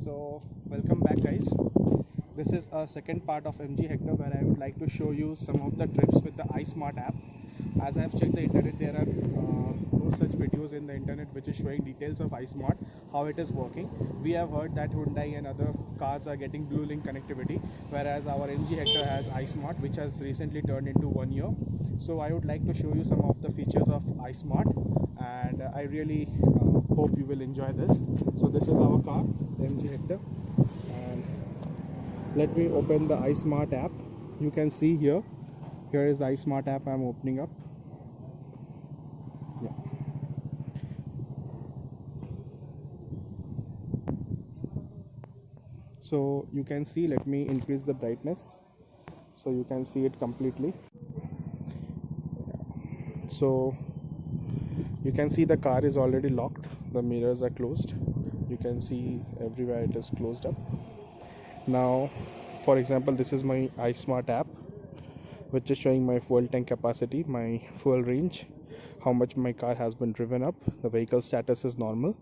So welcome back guys. This is a second part of MG Hector where I would like to show you some of the trips with the iSmart app. As I have checked the internet, there are no such videos in the internet which is showing details of iSmart, how it is working. We have heard that Hyundai and other cars are getting Blue Link connectivity, whereas our MG Hector has iSmart, which has recently turned into 1 year. So I would like to show you some of the features of iSmart, and I really hope you will enjoy this. So this is our car, the MG Hector, and let me open the iSmart app. You can see here is iSmart app. I'm opening up. Yeah. So you can see, let me increase the brightness so you can see it completely. So you can see the car is already locked, the mirrors are closed, you can see everywhere it is closed up. Now for example, this is my iSmart app which is showing my fuel tank capacity, my fuel range, how much my car has been driven up, the vehicle status is normal.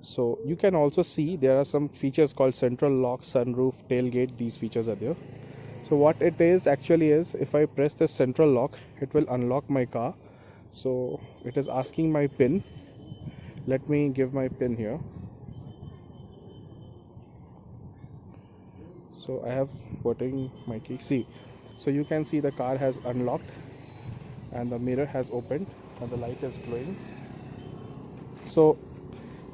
So you can also see there are some features called central lock, sunroof, tailgate. These features are there. So what it is actually is, if I press the central lock, it will unlock my car. So it is asking my pin. Let me give my pin here. So I have putting my key. See, so you can see the car has unlocked and the mirror has opened and the light is glowing. So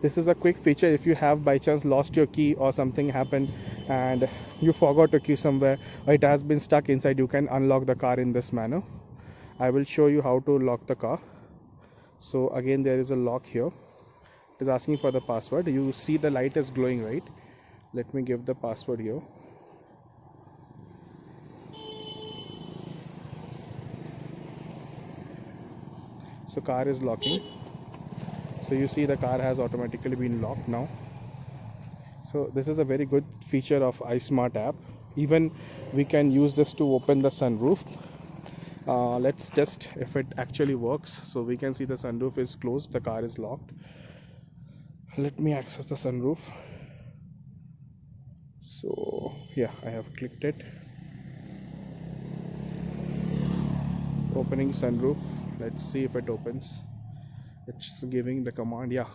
this is a quick feature. If you have by chance lost your key or something happened and you forgot a key somewhere or it has been stuck inside, you can unlock the car in this manner. I will show you how to lock the car. So again, there is a lock here. It is asking for the password. You see the light is glowing, right? Let me give the password here. So car is locking. So you see the car has automatically been locked now. So this is a very good feature of iSmart app. Even we can use this to open the sunroof. Let's test if it actually works. So we can see the sunroof is closed, the car is locked. Let me access the sunroof. So yeah, I have clicked it. Opening sunroof. Let's see if it opens. It's giving the command, yeah,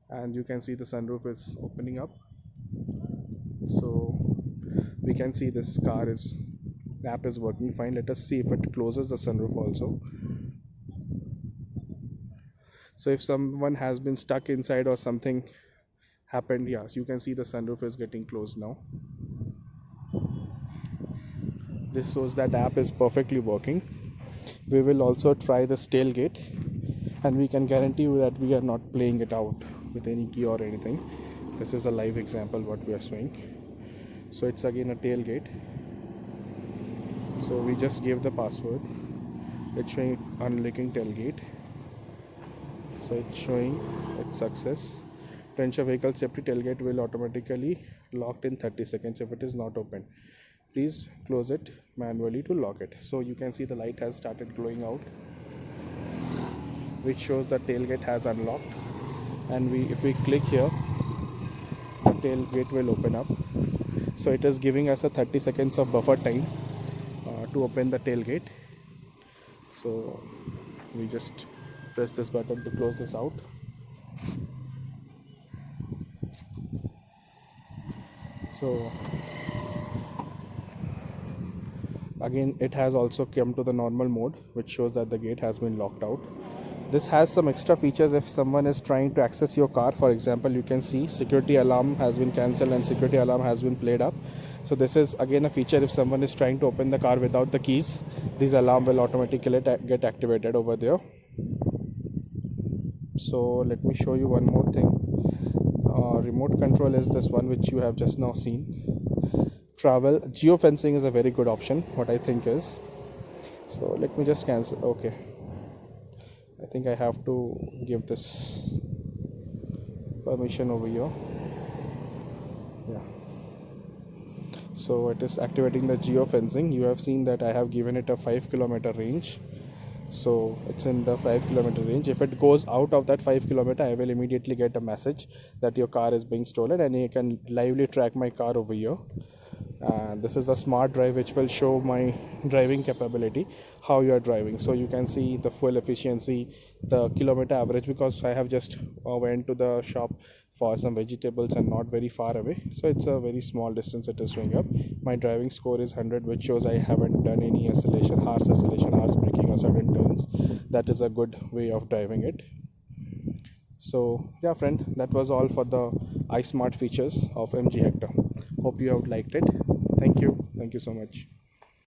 and you can see the sunroof is opening up. So we can see this app is working fine. Let us see if it closes the sunroof also. So if someone has been stuck inside or something happened, yes, you can see the sunroof is getting closed now. This shows that app is perfectly working. We will also try this tailgate, and we can guarantee you that we are not playing it out with any key or anything. This is a live example what we are showing. So it's again a tailgate. So we just gave the password. It's showing unlocking tailgate. So it's showing its success. To ensure vehicle safety, tailgate will automatically locked in 30 seconds if it is not open. Please close it manually to lock it. So you can see the light has started glowing out, which shows the tailgate has unlocked. And if we click here, the tailgate will open up. So it is giving us a 30 seconds of buffer time to open the tailgate. So we just press this button to close this out. So again, it has also come to the normal mode, which shows that the gate has been locked out. This has some extra features if someone is trying to access your car. For example, you can see security alarm has been cancelled and security alarm has been played up. So this is again a feature if someone is trying to open the car without the keys, this alarm will automatically get activated over there. So let me show you one more thing. Remote control is this one which you have just now seen. Travel geofencing is a very good option, what I think is. So let me just cancel. Okay, I think I have to give this permission over here. Yeah, so it is activating the geofencing. You have seen that I have given it a 5 kilometer range. So it's in the 5 kilometer range. If it goes out of that 5 kilometer, I will immediately get a message that your car is being stolen, and you can lively track my car over here. And this is the smart drive which will show my driving capability, how you are driving. So you can see the full efficiency, the kilometer average, because I have just went to the shop for some vegetables and not very far away, so it's a very small distance it is showing up. My driving score is 100, which shows I haven't done any acceleration, harsh braking or sudden turns. That is a good way of driving it. So yeah friend, that was all for the iSmart features of MG Hector. Hope you have liked it. Thank you so much.